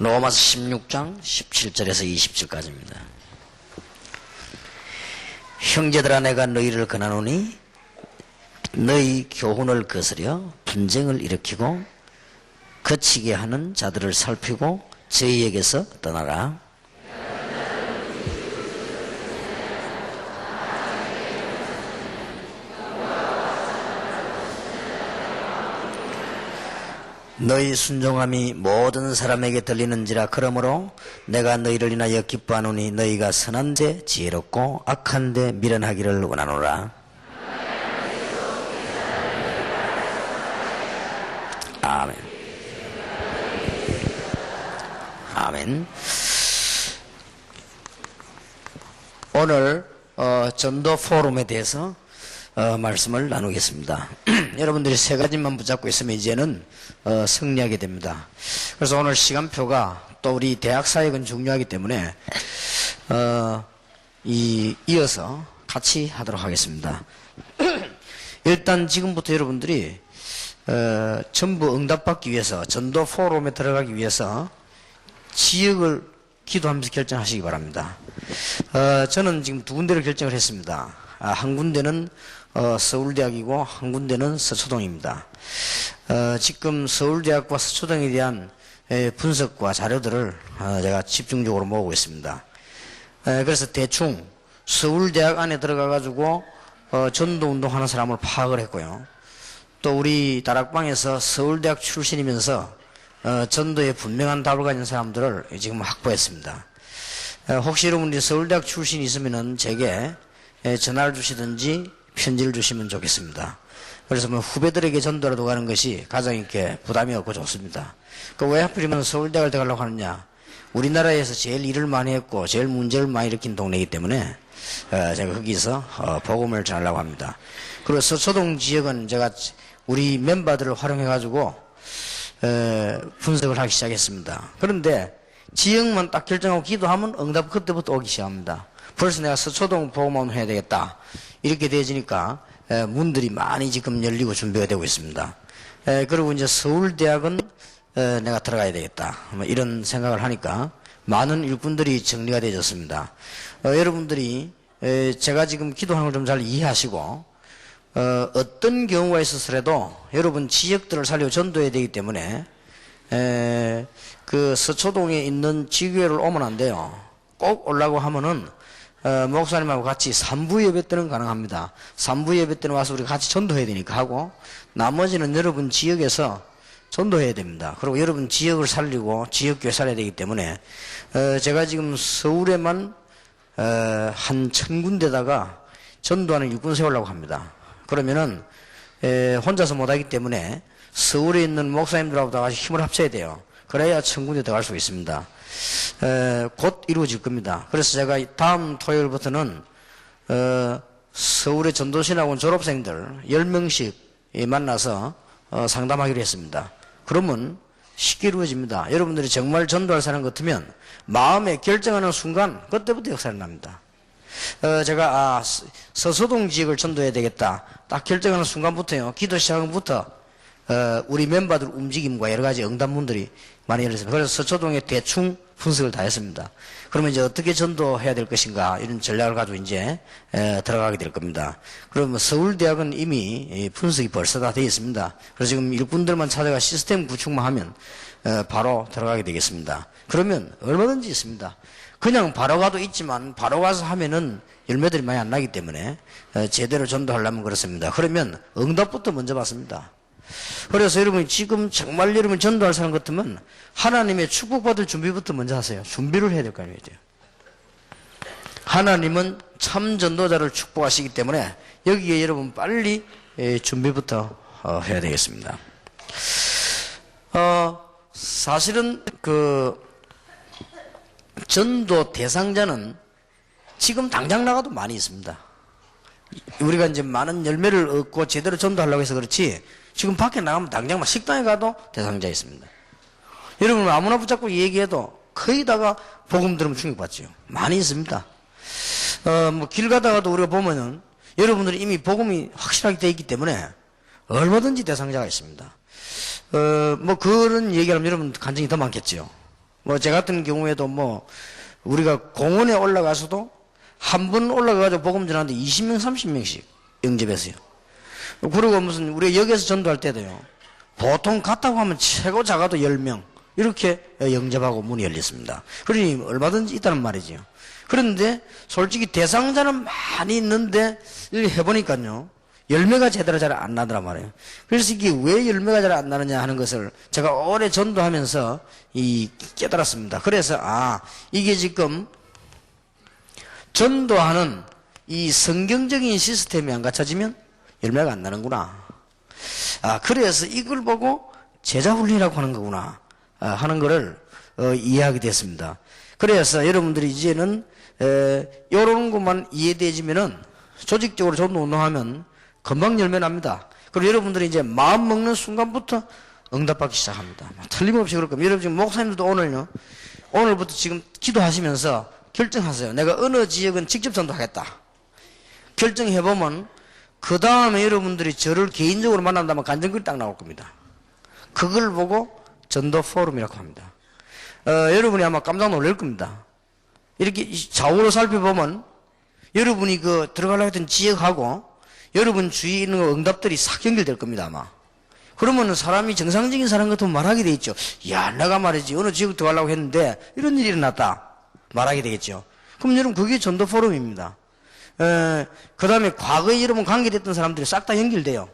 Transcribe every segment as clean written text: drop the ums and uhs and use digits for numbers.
로마서 16장 17절에서 20절까지입니다. 형제들아, 내가 너희를 권하노니 너희 교훈을 거스려 분쟁을 일으키고 거치게 하는 자들을 살피고 저희에게서 떠나라. 너희 순종함이 모든 사람에게 들리는지라. 그러므로 내가 너희를 인하여 기뻐하노니 너희가 선한 데 지혜롭고 악한 데 미련하기를 원하노라. 아멘. 아멘. 오늘 전도 포럼에 대해서 말씀을 나누겠습니다. 여러분들이 세 가지만 붙잡고 있으면 이제는 승리하게 됩니다. 그래서 오늘 시간표가 또 우리 대학 사역은 중요하기 때문에 이어서 같이 하도록 하겠습니다. 일단 지금부터 여러분들이 전부 응답받기 위해서, 전도 포럼에 들어가기 위해서 지역을 기도하면서 결정하시기 바랍니다. 저는 지금 두 군데를 결정을 했습니다. 한 군데는 서울대학이고 한 군데는 서초동입니다. 지금 서울대학과 서초동에 대한 분석과 자료들을 제가 집중적으로 모으고 있습니다. 그래서 대충 서울대학 안에 들어가 가지고 전도운동하는 사람을 파악을 했고요. 또 우리 다락방에서 서울대학 출신이면서 전도에 분명한 답을 가진 사람들을 지금 확보했습니다. 혹시 여러분들이 서울대학 출신이 있으면은 제게 전화를 주시든지 편지를 주시면 좋겠습니다. 그래서 뭐 후배들에게 전도라도 가는 것이 가장 이렇게 부담이 없고 좋습니다. 왜 하필이면 서울대학을 들어가려고 하느냐? 우리나라에서 제일 일을 많이 했고 제일 문제를 많이 일으킨 동네이기 때문에 제가 거기서 복음을 전하려고 합니다. 그리고 서초동 지역은 제가 우리 멤버들을 활용해 가지고 분석을 하기 시작했습니다. 그런데 지역만 딱 결정하고 기도하면 응답 그때부터 오기 시작합니다. 벌써 내가 서초동 복음원 해야 되겠다 이렇게 되어지니까 문들이 많이 지금 열리고 준비가 되고 있습니다. 그리고 이제 서울대학은 내가 들어가야 되겠다 뭐 이런 생각을 하니까 많은 일꾼들이 정리가 되어졌습니다. 여러분들이 제가 지금 기도하는 걸 좀 잘 이해하시고 어떤 경우가 있었더라도 여러분 지역들을 살려 전도해야 되기 때문에 그 서초동에 있는 지교회를 오면 안 돼요. 꼭 오려고 하면은 목사님하고 같이 3부 예배 때는 가능합니다. 3부 예배 때는 와서 우리 같이 전도해야 되니까 하고, 나머지는 여러분 지역에서 전도해야 됩니다. 그리고 여러분 지역을 살리고 지역교회 살려야 되기 때문에 제가 지금 서울에만 한 1000군데다가 전도하는 일꾼 세우려고 합니다. 그러면은 혼자서 못하기 때문에 서울에 있는 목사님들하고 다 같이 힘을 합쳐야 돼요. 그래야 1000군데 더 갈 수 있습니다. 곧 이루어질 겁니다. 그래서 제가 다음 토요일부터는 서울의 전도신학원 졸업생들 10명씩 만나서 상담하기로 했습니다. 그러면 쉽게 이루어집니다. 여러분들이 정말 전도할 사람 같으면 마음에 결정하는 순간 그때부터 역사를 납니다. 제가 서초동 지역을 전도해야 되겠다 딱 결정하는 순간부터요, 기도 시작부터 우리 멤버들 움직임과 여러 가지 응답문들이 많이 열렸습니다. 그래서 서초동에 대충 분석을 다 했습니다. 그러면 이제 어떻게 전도해야 될 것인가 이런 전략을 가지고 이제 들어가게 될 겁니다. 그러면 서울대학은 이미 분석이 벌써 다 되어 있습니다. 그래서 지금 일꾼들만 찾아가 시스템 구축만 하면 바로 들어가게 되겠습니다. 그러면 얼마든지 있습니다. 그냥 바로 가도 있지만 바로 가서 하면은 열매들이 많이 안 나기 때문에 제대로 전도하려면 그렇습니다. 그러면 응답부터 먼저 받습니다. 그래서 여러분이 지금 정말 여러분 전도할 사람 같으면 하나님의 축복받을 준비부터 먼저 하세요. 준비를 해야 될 거 아니에요. 하나님은 참 전도자를 축복하시기 때문에 여기에 여러분 빨리 준비부터 해야 되겠습니다. 사실은 그 전도 대상자는 지금 당장 나가도 많이 있습니다. 우리가 이제 많은 열매를 얻고 제대로 전도하려고 해서 그렇지 지금 밖에 나가면 당장 식당에 가도 대상자 있습니다. 여러분 아무나 붙잡고 얘기해도 거의 다가 복음 들으면 충격받죠. 많이 있습니다. 뭐 길 가다가도 우리가 보면은 여러분들이 이미 복음이 확실하게 되어 있기 때문에 얼마든지 대상자가 있습니다. 뭐 그런 얘기하면 여러분 간증이 더 많겠죠. 뭐, 제 같은 경우에도 뭐, 우리가 공원에 올라가서도 한 번 올라가가지고 복음 전하는데 20명, 30명씩 영접했어요. 그리고 무슨, 우리 역에서 전도할 때도요. 보통 갔다고 하면 최고 작아도 10명. 이렇게 영접하고 문이 열렸습니다. 그러니 얼마든지 있다는 말이죠. 그런데 솔직히 대상자는 많이 있는데, 이렇게 해보니까요. 열매가 제대로 잘 안 나더란 말이에요. 그래서 이게 왜 열매가 잘 안 나느냐 하는 것을 제가 오래 전도하면서 깨달았습니다. 그래서, 이게 지금 전도하는 이 성경적인 시스템이 안 갖춰지면 열매가 안 나는구나. 그래서 이걸 보고 제자 훈련이라고 하는 거구나. 하는 거를 이해하게 됐습니다. 그래서 여러분들이 이제는 요런 것만 이해되지면은 조직적으로 전도 운동하면 금방 열매 납니다. 그리고 여러분들이 이제 마음 먹는 순간부터 응답받기 시작합니다. 틀림없이 그럴 겁니다. 여러분 지금 목사님들도 오늘부터 지금 기도하시면서 결정하세요. 내가 어느 지역은 직접 전도하겠다. 결정해보면 그 다음에 여러분들이 저를 개인적으로 만난다면 간증글이 딱 나올 겁니다. 그걸 보고 전도 포럼이라고 합니다. 여러분이 아마 깜짝 놀랄 겁니다. 이렇게 좌우로 살펴보면 여러분이 들어가려고 했던 지역하고 여러분 주위에 있는 응답들이 싹 연결될 겁니다, 아마. 그러면 사람이 정상적인 사람 같으면 말하게 돼 있죠. 야, 내가 말이지, 어느 지역 들어가려고 했는데 이런 일이 일어났다. 말하게 되겠죠. 그럼 여러분, 그게 전도 포럼입니다. 그 다음에 과거에 여러분 관계됐던 사람들이 싹 다 연결돼요.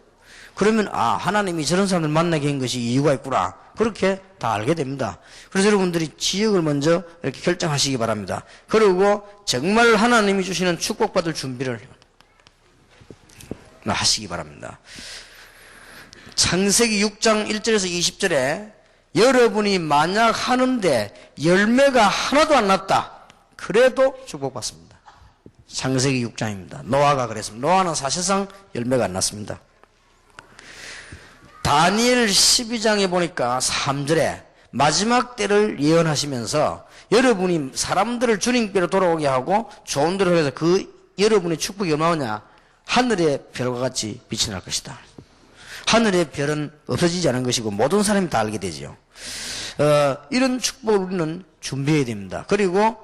그러면, 하나님이 저런 사람들 만나게 한 것이 이유가 있구나. 그렇게 다 알게 됩니다. 그래서 여러분들이 지역을 먼저 이렇게 결정하시기 바랍니다. 그리고 정말 하나님이 주시는 축복받을 준비를 하시기 바랍니다. 창세기 6장 1절에서 20절에 여러분이 만약 하는데 열매가 하나도 안 났다. 그래도 축복받습니다. 창세기 6장입니다. 노아가 그랬습니다. 노아는 사실상 열매가 안 났습니다. 다니엘 12장에 보니까 3절에 마지막 때를 예언하시면서 여러분이 사람들을 주님께로 돌아오게 하고 좋은 대로 해서 여러분의 축복이 얼마냐? 하늘의 별과 같이 빛이 날 것이다. 하늘의 별은 없어지지 않은 것이고 모든 사람이 다 알게 되죠. 이런 축복을 우리는 준비해야 됩니다. 그리고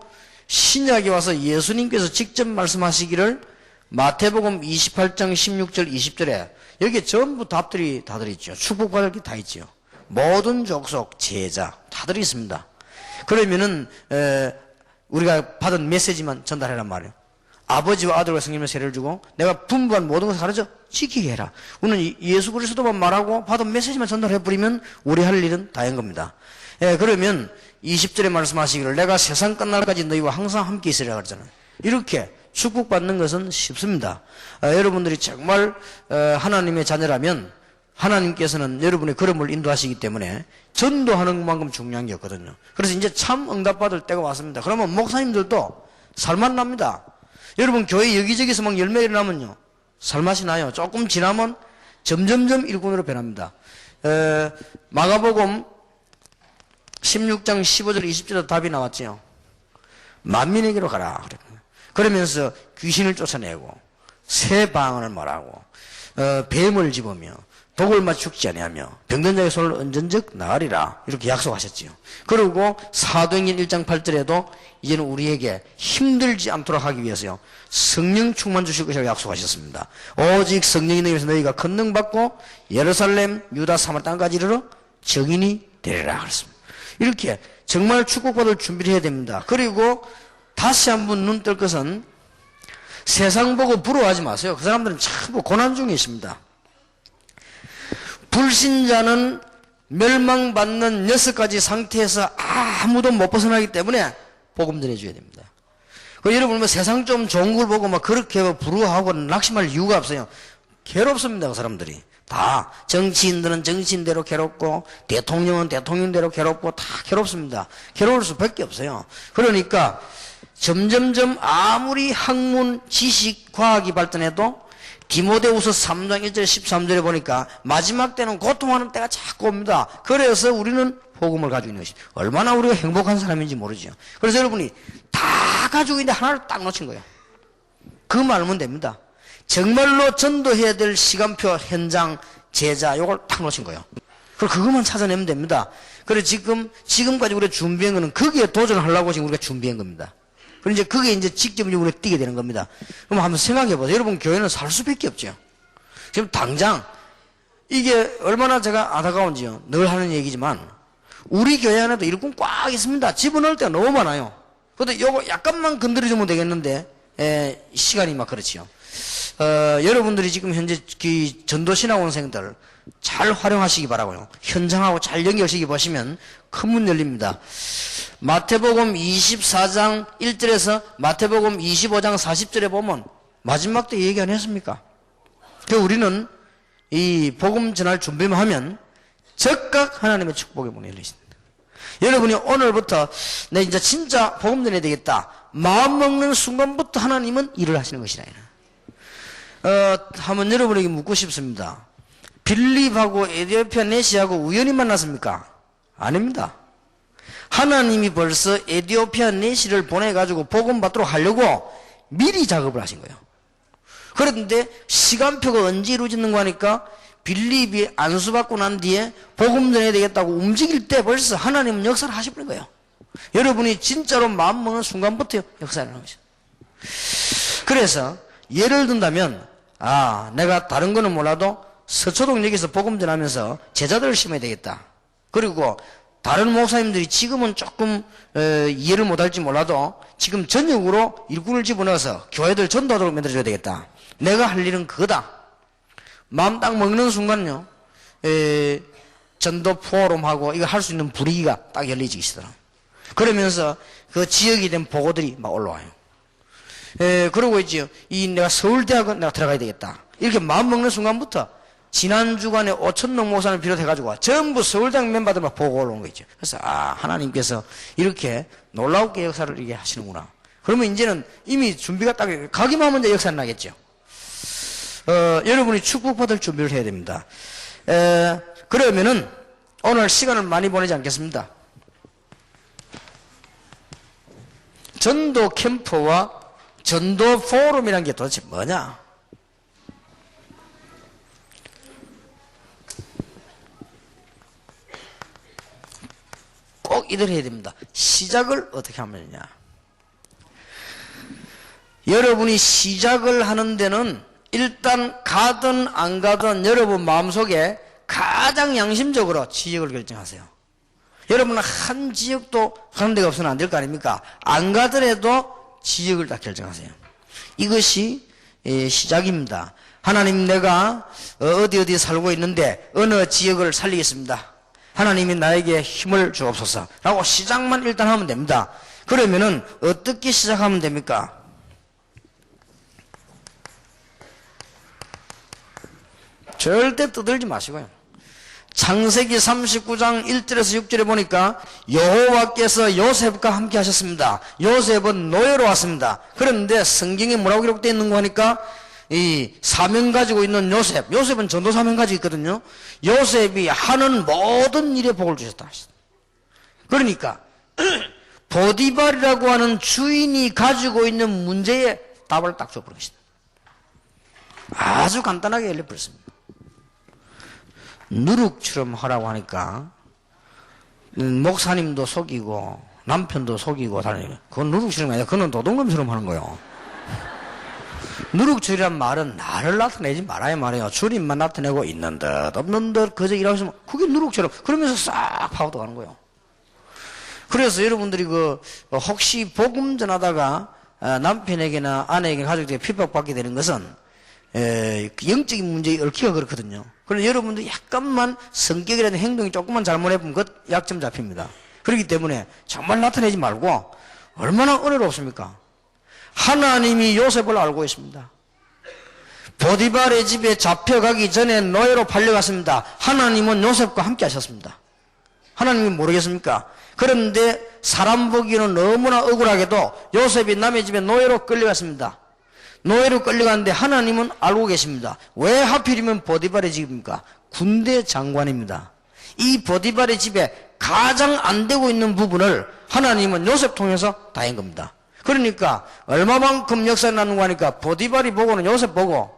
신약에 와서 예수님께서 직접 말씀하시기를 마태복음 28장 16절 20절에 여기에 전부 답들이 다 들어있죠. 축복받을 게 다 있죠. 모든 족속, 제자 다 들어있습니다. 그러면은 우리가 받은 메시지만 전달해란 말이에요. 아버지와 아들과 성령의 세례를 주고 내가 분부한 모든 것을 가르쳐 지키게 해라. 우리는 예수 그리스도만 말하고 받은 메시지만 전달해버리면 우리 할 일은 다 한 겁니다. 그러면 20절에 말씀하시기를 내가 세상 끝날까지 너희와 항상 함께 있으리라 그러잖아요. 이렇게 축복받는 것은 쉽습니다. 여러분들이 정말 하나님의 자녀라면 하나님께서는 여러분의 걸음을 인도하시기 때문에 전도하는 것만큼 중요한 게 없거든요. 그래서 이제 참 응답받을 때가 왔습니다. 그러면 목사님들도 살맛 납니다. 여러분 교회 여기저기서 막 열매가 나면요 살맛이 나요. 조금 지나면 점점점 일꾼으로 변합니다. 마가복음 16장 15절 20절에 답이 나왔지요. 만민에게로 가라. 그러면서 귀신을 쫓아내고 새 방언을 말하고 뱀을 집으며 독을 맞 죽지 아니하며 병든 자의 손을 언전적 나으리라 이렇게 약속하셨지요. 그리고 사도행전 1장 8절에도 이제는 우리에게 힘들지 않도록 하기 위해서요 성령 충만 주실 것이라고 약속하셨습니다. 오직 성령이 너희에서 너희가 권능받고 예루살렘 유다 사마리아 땅까지 이르러 증인이 되리라 그랬습니다. 이렇게 정말 축복받을 준비를 해야 됩니다. 그리고 다시 한번 눈 뜰 것은 세상 보고 부러워하지 마세요. 그 사람들은 참 고난 중에 있습니다. 불신자는 멸망받는 6가지 상태에서 아무도 못 벗어나기 때문에 복음 전해줘야 됩니다. 여러분 뭐 세상 좀 좋은 걸 보고 막 그렇게 부러워하고 낙심할 이유가 없어요. 괴롭습니다. 그 사람들이 다 정치인들은 정치인대로 괴롭고 대통령은 대통령대로 괴롭고 다 괴롭습니다. 괴로울 수밖에 없어요. 그러니까 점점점 아무리 학문, 지식, 과학이 발전해도 디모데후서 3장 1절 13절에 보니까 마지막 때는 고통하는 때가 자꾸 옵니다. 그래서 우리는 복음을 가지고 있는 것이 얼마나 우리가 행복한 사람인지 모르죠. 그래서 여러분이 다 가지고 있는데 하나를 딱 놓친 거예요. 그것만 알면 됩니다. 정말로 전도해야 될 시간표, 현장, 제자 요걸 딱 놓친 거예요. 그럼 그것만 찾아내면 됩니다. 그래서 지금까지 우리가 준비한 거는 거기에 도전하려고 지금 우리가 준비한 겁니다. 그럼 이제 그게 이제 직접적으로 우리가 뛰게 되는 겁니다. 그럼 한번 생각해 보세요. 여러분, 교회는 살 수밖에 없죠. 지금 당장, 이게 얼마나 제가 안타까운지요. 늘 하는 얘기지만, 우리 교회 안에도 일꾼 꽉 있습니다. 집어넣을 때가 너무 많아요. 근데 요거 약간만 건드려주면 되겠는데, 시간이 막 그렇지요. 여러분들이 지금 현재 그 전도신학원생들 잘 활용하시기 바라고요. 현장하고 잘 연결시키 보시면 큰 문 열립니다. 마태복음 24장 1절에서 마태복음 25장 40절에 보면 마지막 때 얘기 안 했습니까? 그 우리는 이 복음 전할 준비만 하면 즉각 하나님의 축복의 문이 열려 있습니다. 여러분이 오늘부터 내 이제 진짜 복음 전해야 되겠다. 마음 먹는 순간부터 하나님은 일을 하시는 것이라. 한번 여러분에게 묻고 싶습니다. 빌립하고 에디오피아 내시하고 우연히 만났습니까? 아닙니다. 하나님이 벌써 에디오피아 내시를 보내가지고 복음 받도록 하려고 미리 작업을 하신 거예요. 그런데 시간표가 언제 이루어지는 거 하니까 빌립이 안수받고 난 뒤에 복음 전해야 되겠다고 움직일 때 벌써 하나님은 역사를 하시는 거예요. 여러분이 진짜로 마음 먹는 순간부터 역사를 하는 거죠. 그래서 예를 든다면 내가 다른 거는 몰라도 서초동역에서 복음 전하면서 제자들을 심어야 되겠다. 그리고 다른 목사님들이 지금은 조금 이해를 못할지 몰라도 지금 전역으로 일꾼을 집어넣어서 교회들 전도하도록 만들어줘야 되겠다. 내가 할 일은 그거다. 마음 딱 먹는 순간요, 전도 포럼하고 이거 할 수 있는 분위기가 딱 열리기 시작하더라고요. 그러면서 그 지역에 대한 보고들이 막 올라와요. 그러고 있지요. 내가 서울대학은 내가 들어가야 되겠다. 이렇게 마음 먹는 순간부터 지난 주간에 5,000명 목사를 비롯해가지고 전부 서울대학 멤버들만 보고 올라온 거 있죠. 그래서 하나님께서 이렇게 놀라우게 역사를 이렇게 하시는구나. 그러면 이제는 이미 준비가 딱 가기만 하면 이제 역사는 나겠죠. 여러분이 축복받을 준비를 해야 됩니다. 그러면은 오늘 시간을 많이 보내지 않겠습니다. 전도 캠프와 전도 포럼이라는 게 도대체 뭐냐? 꼭 이들 해야 됩니다. 시작을 어떻게 하면 되냐? 여러분이 시작을 하는 데는 일단 가든 안 가든 여러분 마음속에 가장 양심적으로 지역을 결정하세요. 여러분은 한 지역도 가는 데가 없으면 안 될 거 아닙니까? 안 가더라도 지역을 다 결정하세요. 이것이 시작입니다. 하나님, 내가 어디 살고 있는데 어느 지역을 살리겠습니다. 하나님이 나에게 힘을 주옵소서 라고 시작만 일단 하면 됩니다. 그러면은 어떻게 시작하면 됩니까? 절대 떠들지 마시고요. 창세기 39장 1절에서 6절에 보니까 여호와께서 요셉과 함께 하셨습니다. 요셉은 노예로 왔습니다. 그런데 성경에 뭐라고 기록되어 있는 거 하니까 이 사명 가지고 있는 요셉은 전도 사명 가지고 있거든요. 요셉이 하는 모든 일에 복을 주셨다. 그러니까 보디발이라고 하는 주인이 가지고 있는 문제에 답을 딱 줘버린 것이다. 아주 간단하게 열려버렸습니다. 누룩처럼 하라고 하니까 목사님도 속이고 남편도 속이고 다니고, 그건 누룩처럼 아니라 그건 도둑놈처럼 하는 거예요. 누룩줄이란 말은 나를 나타내지 말아야 말이에요. 주님만 나타내고 있는 듯 없는 듯 그저 일하고 있으면 그게 누룩처럼 그러면서 싹 파고도 가는 거예요. 그래서 여러분들이 혹시 복음 전하다가 남편에게나 아내에게 가족에게 핍박받게 되는 것은 영적인 문제에 얽히가 그렇거든요. 그런데 여러분들 약간만 성격이라든 행동이 조금만 잘못해보면 그 약점 잡힙니다. 그렇기 때문에 정말 나타내지 말고 얼마나 은혜롭습니까? 하나님이 요셉을 알고 있습니다. 보디발의 집에 잡혀가기 전에 노예로 팔려갔습니다. 하나님은 요셉과 함께 하셨습니다. 하나님이 모르겠습니까? 그런데 사람 보기에는 너무나 억울하게도 요셉이 남의 집에 노예로 끌려갔습니다. 노예로 끌려갔는데 하나님은 알고 계십니다. 왜 하필이면 보디발의 집입니까? 군대 장관입니다. 이 보디발의 집에 가장 안 되고 있는 부분을 하나님은 요셉 통해서 다 한 겁니다. 그러니까 얼마만큼 역사를 나누고 하니까 보디발이 보고는 요셉 보고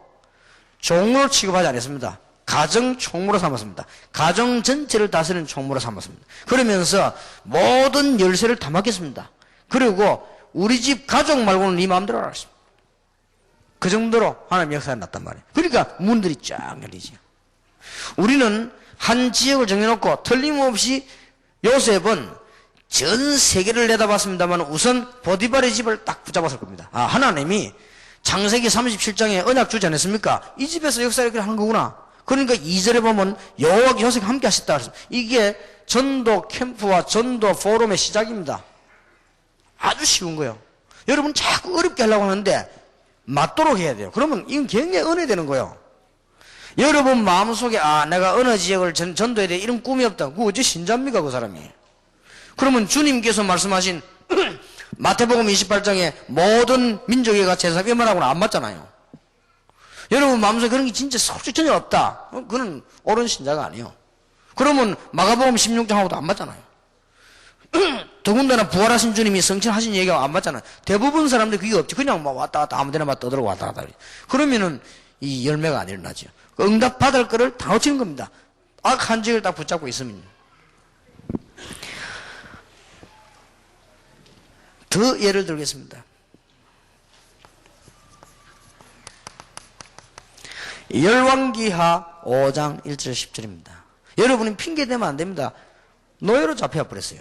종으로 취급하지 않았습니다. 가정 총무로 삼았습니다. 가정 전체를 다스리는 총무로 삼았습니다. 그러면서 모든 열쇠를 다 맡겼습니다. 그리고 우리 집 가족 말고는 네 마음대로 알았습니다. 그 정도로 하나님 역사가 났단 말이에요. 그러니까 문들이 쫙 열리죠. 우리는 한 지역을 정해놓고 틀림없이 요셉은 전 세계를 내다봤습니다만 우선 보디발의 집을 딱 붙잡았을 겁니다. 아, 하나님이 창세기 37장에 언약 주지 않았습니까? 이 집에서 역사를 이렇게 하는 거구나. 그러니까 2절에 보면 여호와가 요셉과 함께 하셨다. 이게 전도 캠프와 전도 포럼의 시작입니다. 아주 쉬운 거예요. 여러분 자꾸 어렵게 하려고 하는데 맞도록 해야 돼요. 그러면 이건 굉장히 은혜되는 거예요. 여러분 마음속에 내가 어느 지역을 전도해야 돼 이런 꿈이 없다. 그거 어째 신자입니까 그 사람이. 그러면 주님께서 말씀하신 마태복음 28장에 모든 민족에가 제사비말하고는 안 맞잖아요. 여러분 마음속에 그런 게 진짜 솔직히 전혀 없다. 그건 옳은 신자가 아니에요. 그러면 마가복음 16장하고도 안 맞잖아요. 더군다나 부활하신 주님이 성취하신 얘기가 안 맞잖아요. 대부분 사람들이 그게 없지. 그냥 막 왔다 갔다 아무데나 막 떠들고 왔다 갔다. 그러면은 이 열매가 안 일어나죠. 응답 받을 거를 다 놓치는 겁니다. 악한 지역을 딱 붙잡고 있으면. 더 예를 들겠습니다. 열왕기하 5장 1절 10절입니다. 여러분이 핑계대면 안 됩니다. 노예로 잡혀버렸어요.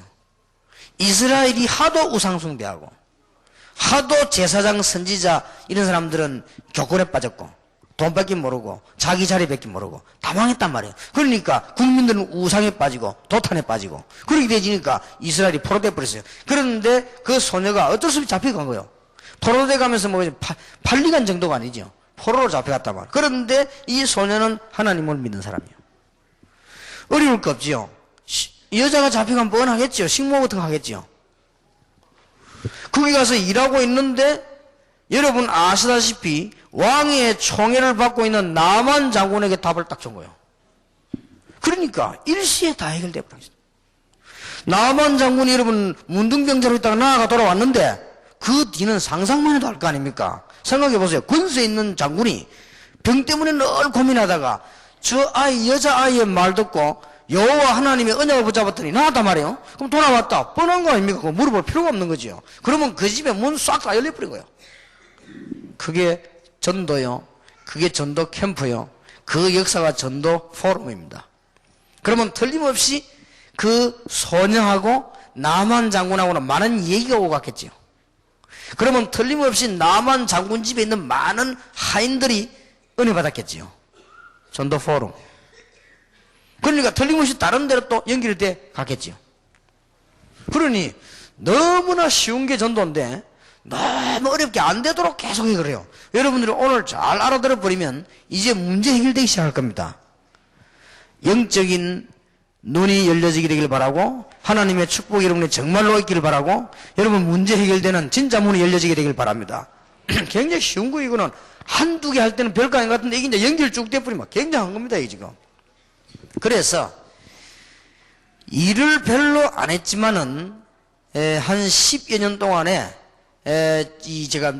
이스라엘이 하도 우상숭배하고 하도 제사장 선지자 이런 사람들은 교권에 빠졌고 돈밖에 모르고 자기 자리 밖에 모르고 다 망했단 말이에요. 그러니까 국민들은 우상에 빠지고 도탄에 빠지고 그렇게 되지니까 이스라엘이 포로돼 버렸어요. 그런데 그 소녀가 어쩔 수 없이 잡혀간 거예요. 포로돼 가면서 뭐 8리간 정도가 아니죠. 포로로 잡혀갔단 말이에요. 그런데 이 소녀는 하나님을 믿는 사람이에요. 어려울 거 없지요. 여자가 잡혀가면 뻔하겠죠. 식모 같은 거 하겠죠. 거기 가서 일하고 있는데 여러분 아시다시피 왕의 총애를 받고 있는 나만 장군에게 답을 딱 준 거예요. 그러니까 일시에 다 해결돼 버렸어요. 나만 장군이 여러분 문둥병자로 있다가 나아가 돌아왔는데 그 뒤는 상상만 해도 알 거 아닙니까? 생각해 보세요. 권세 있는 장군이 병 때문에 늘 고민하다가 저 아이 여자아이의 말 듣고 여호와 하나님의 언약을 붙잡았더니 나왔단 말이에요. 그럼 돌아왔다. 뻔한 거 아닙니까? 그거 물어볼 필요가 없는 거지요. 그러면 그 집에 문 싹 다 열려버린 거예요. 그게 전도요. 그게 전도 캠프요. 그 역사가 전도 포럼입니다. 그러면 틀림없이 그 소녀하고 나만 장군하고는 많은 얘기가 오고 갔겠지요. 그러면 틀림없이 나만 장군 집에 있는 많은 하인들이 은혜 받았겠지요. 전도 포럼. 그러니까 틀림없이 다른 데로 또 연결이 돼 갔겠지요. 그러니 너무나 쉬운 게 전도인데 너무 어렵게 안 되도록 계속 그래요. 여러분들이 오늘 잘 알아들어 버리면 이제 문제 해결되기 시작할 겁니다. 영적인 눈이 열려지게 되길 바라고 하나님의 축복이 여러분이 정말로 있기를 바라고 여러분 문제 해결되는 진짜 문이 열려지게 되길 바랍니다. 굉장히 쉬운 거 이거는 한두 개 할 때는 별거 아닌 것 같은데 이게 이제 연결 쭉 돼버리면 굉장한 겁니다. 이 지금. 그래서 일을 별로 안 했지만은 한 10여 년 동안에 제가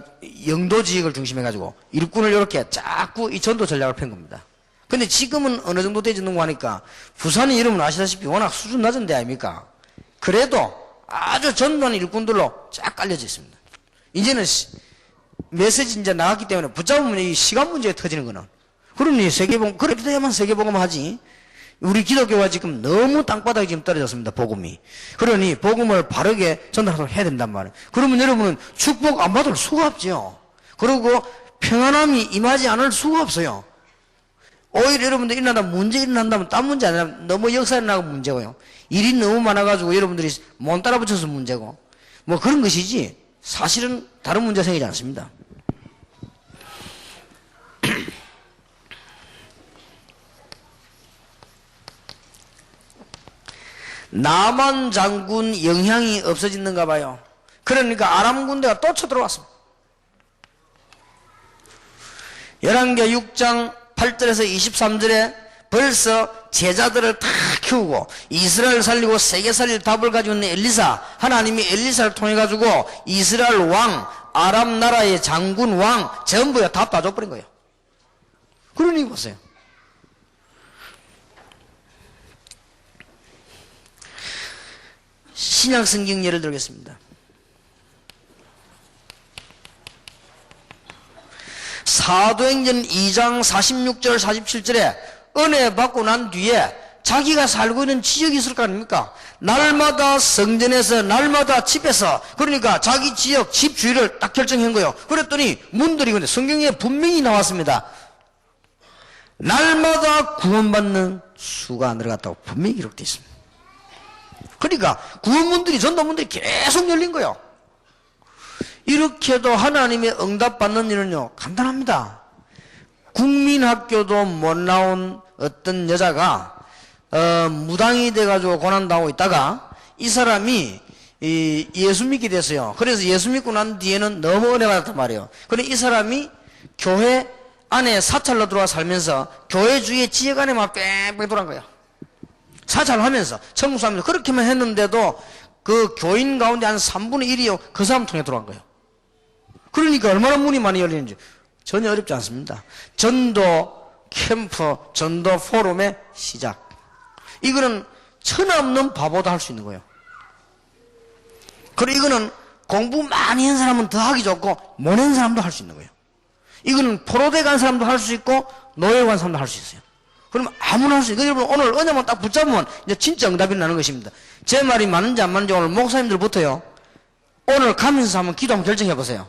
영도 지역을 중심해 가지고 일꾼을 이렇게 자꾸 이 전도 전략을 편 겁니다. 근데 지금은 어느 정도 되지는 거 하니까 부산이 여러분 아시다시피 워낙 수준 낮은 데 아닙니까? 그래도 아주 전도하는 일꾼들로 쫙 깔려져 있습니다. 이제는 메시지 이제 나갔기 때문에 붙잡으면 이 시간 문제가 터지는 거는. 그러니 세계복음, 그렇게 돼야만 세계복음 하지. 우리 기독교가 지금 너무 땅바닥에 지금 떨어졌습니다. 복음이. 그러니 복음을 바르게 전달하도록 해야 된단 말이에요. 그러면 여러분은 축복 안 받을 수가 없죠. 그리고 평안함이 임하지 않을 수가 없어요. 오히려 여러분들 문제 일어난다면 딴 문제 아니라 너무 역사 일어나고 문제고요. 일이 너무 많아가지고 여러분들이 못 따라붙여서 문제고 뭐 그런 것이지 사실은 다른 문제 생기지 않습니다. 나만 장군 영향이 없어지는가 봐요. 그러니까 아람 군대가 또 쳐들어왔습니다. 열왕기 6장 8절에서 23절에 벌써 제자들을 다 키우고 이스라엘 살리고 세계 살릴 답을 가지고 있는 엘리사, 하나님이 엘리사를 통해 가지고 이스라엘 왕, 아람 나라의 장군 왕 전부가 답 다 줘버린 거예요. 그러니 보세요. 신약성경 예를 들겠습니다. 사도행전 2장 46절 47절에 은혜 받고 난 뒤에 자기가 살고 있는 지역이 있을 거 아닙니까? 날마다 성전에서 날마다 집에서 그러니까 자기 지역 집 주위를 딱 결정한 거예요. 그랬더니 문들이 근데 성경에 분명히 나왔습니다. 날마다 구원받는 수가 늘어갔다고 분명히 기록되어 있습니다. 그러니까 구원문들이 전도문들이 계속 열린 거예요. 이렇게도 하나님의 응답받는 일은요 간단합니다. 국민학교도 못 나온 어떤 여자가 무당이 돼가지고 고난당하고 있다가 이 사람이 예수 믿게 됐어요. 그래서 예수 믿고 난 뒤에는 너무 은혜 받았단 말이에요. 그래 이 사람이 교회 안에 사찰로 들어와 살면서 교회 주위에 지역 안에만 뺑뺑 돌아간 거예요. 사찰하면서 천국 사람들 그렇게만 했는데도 그 교인 가운데 한 3분의 1이요 그 사람 통해 들어간 거예요. 그러니까 얼마나 문이 많이 열리는지 전혀 어렵지 않습니다. 전도 캠프, 전도 포럼의 시작. 이거는 천없는 바보도 할 수 있는 거예요. 그리고 이거는 공부 많이 한 사람은 더 하기 좋고 못한 사람도 할 수 있는 거예요. 이거는 포로대 간 사람도 할 수 있고 노예 간 사람도 할 수 있어요. 그러면 아무나 할 수 있어요. 여러분 오늘 언어만 딱 붙잡으면 이제 진짜 응답이 나는 것입니다. 제 말이 맞는지 안 맞는지 오늘 목사님들부터요. 오늘 가면서 한번 기도 한번 결정해 보세요.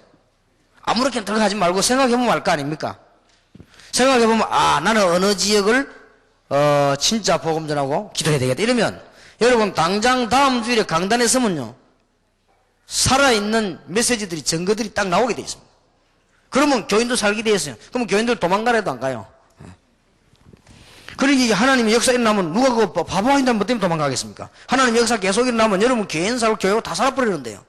아무렇게나 들어가지 말고 생각해보면 알 거 아닙니까? 생각해보면 나는 어느 지역을 진짜 복음 전하고 기도해야 되겠다 이러면 여러분 당장 다음 주일에 강단에 서면요 살아있는 메시지들이 증거들이 딱 나오게 돼 있습니다. 그러면 교인도 살게 돼 있어요. 그러면 교인들 도망가라도 안 가요. 그러니까 하나님의 역사 일어나면 누가 그 바보 아닌다는 것 때문에 도망가겠습니까? 하나님의 역사 계속 일어나면 여러분 교인 살고 교회고 다 살아버리는데요.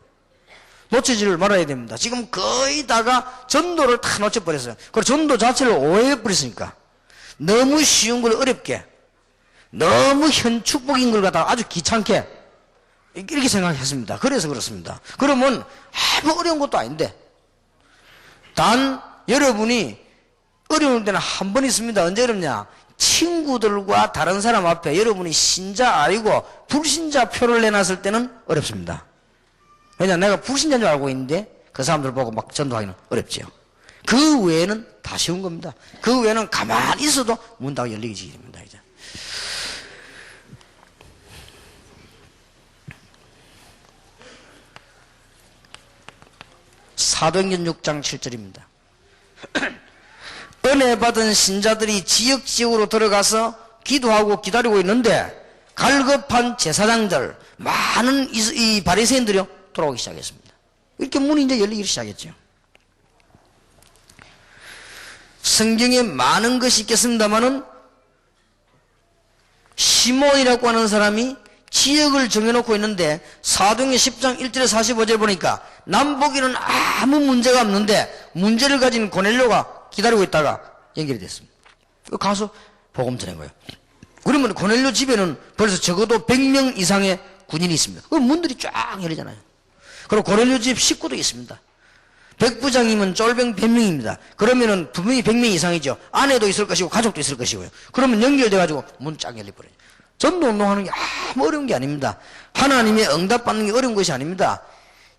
놓치지를 말아야 됩니다. 지금 거의 다가 전도를 다 놓쳐버렸어요. 그리고 전도 자체를 오해해버렸으니까 너무 쉬운 걸 어렵게 너무 현 축복인 걸 갖다가 아주 귀찮게 이렇게 생각했습니다. 그래서 그렇습니다. 그러면 아무 어려운 것도 아닌데 단 여러분이 어려운 때는 한 번 있습니다. 언제 어렵냐? 친구들과 다른 사람 앞에 여러분이 신자 아니고 불신자 표를 내놨을 때는 어렵습니다. 왜냐 내가 불신자인 줄 알고 있는데 그 사람들 보고 막 전도하기는 어렵지요. 그 외에는 다 쉬운 겁니다. 그 외에는 가만히 있어도 문 다 열리게 됩니다. 이제. 사도행전 6장 7절입니다. 은혜 받은 신자들이 지역지역으로 들어가서 기도하고 기다리고 있는데 갈급한 제사장들 많은 이 바리새인들이요 돌아오기 시작했습니다. 이렇게 문이 이제 열리기 시작했죠. 성경에 많은 것이 있겠습니다만은 시몬이라고 하는 사람이 지역을 정해놓고 있는데 사도행전 10장 1절에 45절 보니까 남보기는 아무 문제가 없는데 문제를 가진 고넬료가 기다리고 있다가 연결이 됐습니다. 가서 복음 전한 거예요. 그러면 고넬료 집에는 벌써 적어도 100명 이상의 군인이 있습니다. 그럼 문들이 쫙 열리잖아요. 그리고 고넬료 집 식구도 있습니다. 백부장이면 쫄병 100명입니다. 그러면은 분명히 100명 이상이죠. 아내도 있을 것이고 가족도 있을 것이고요. 그러면 연결돼가지고 문 쫙 열려버려요. 전도 운동하는 게 아무 어려운 게 아닙니다. 하나님의 응답받는 게 어려운 것이 아닙니다.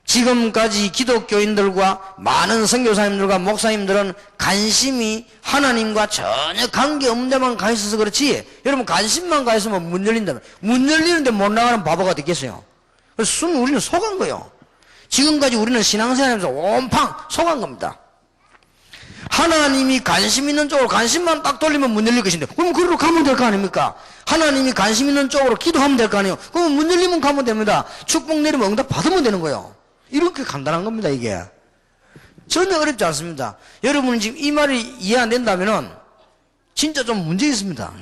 지금까지 기독교인들과 많은 선교사님들과 목사님들은 관심이 하나님과 전혀 관계없는 데만 가 있어서 그렇지 여러분 관심만 가 있으면 문 열린다면 문 열리는데 못 나가는 바보가 됐겠어요. 그래서 우리는 속은 거예요. 지금까지 우리는 신앙생활하면서 온팡 속은 겁니다. 하나님이 관심 있는 쪽으로 관심만 딱 돌리면 문 열릴 것인데 그럼 그리로 가면 될 거 아닙니까? 하나님이 관심 있는 쪽으로 기도하면 될 거 아니에요. 그럼 문 열리면 가면 됩니다. 축복 내리면 응답 받으면 되는 거예요. 이렇게 간단한 겁니다. 이게 전혀 어렵지 않습니다. 여러분은 지금 이 말이 이해 안 된다면은 진짜 좀 문제 있습니다.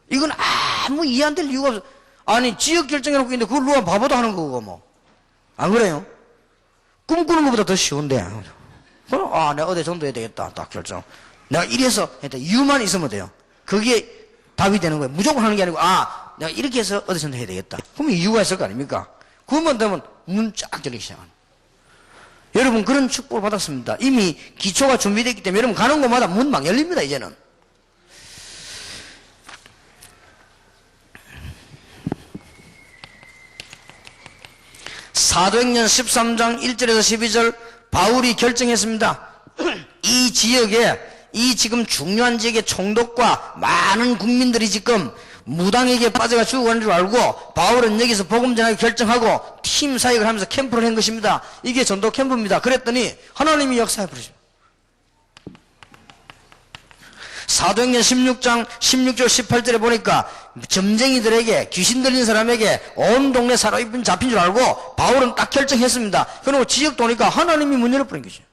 이건 아무 이해 안 될 이유가 없어. 아니 지역 결정해놓고 있는데 그걸 누가 바보도 하는 거고 뭐 안 그래요? 꿈꾸는 것보다 더 쉬운데 그럼 내가 어디 전도해야 되겠다 딱 결정. 내가 이래서 했다 이유만 있으면 돼요. 그게 답이 되는 거예요. 무조건 하는 게 아니고 내가 이렇게 해서 어디 전도해야 되겠다. 그러면 이유가 있을 거 아닙니까? 그것만 되면 문 쫙 열리기 시작합니다. 여러분 그런 축복을 받았습니다. 이미 기초가 준비되어 있기 때문에 여러분 가는 곳마다 문 막 열립니다. 이제는. 사도행전 13장 1절에서 12절 바울이 결정했습니다. 이 지역에 이 지금 중요한 지역의 총독과 많은 국민들이 지금 무당에게 빠져가 죽어가는 줄 알고 바울은 여기서 복음 전하기 결정하고 팀 사역을 하면서 캠프를 한 것입니다. 이게 전도 캠프입니다. 그랬더니 하나님이 역사해 버리십니다. 사도행전 16장 16절 18절에 보니까 점쟁이들에게 귀신 들린 사람에게 온 동네 사로잡힌 줄 알고 바울은 딱 결정했습니다. 그리고 지역 도니까 하나님이 문 열어버린 거죠.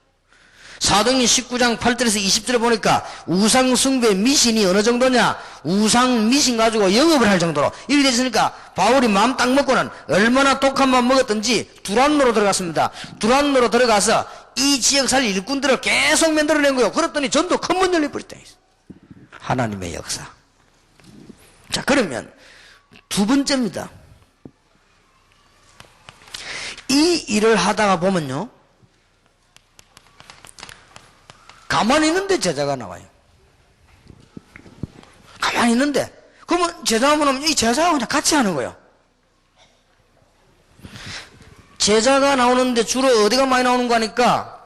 사도행전 19장 8절에서 20절에 보니까 우상 숭배 미신이 어느 정도냐, 우상 미신 가지고 영업을 할 정도로 이렇게 됐으니까 바울이 마음 딱 먹고는 얼마나 독한 맘 먹었던지 두란노로 들어갔습니다. 두란노로 들어가서 이 지역 살 일꾼들을 계속 만들어낸 거예요. 그랬더니 전도 큰 문 열려버렸다. 하나님의 역사. 자, 그러면 두 번째입니다. 이 일을 하다가 보면요, 가만히 있는데 제자가 나와요. 가만히 있는데, 그러면 제자가 오면 이 제자가 그냥 같이 하는 거예요. 제자가 나오는데 주로 어디가 많이 나오는 거니까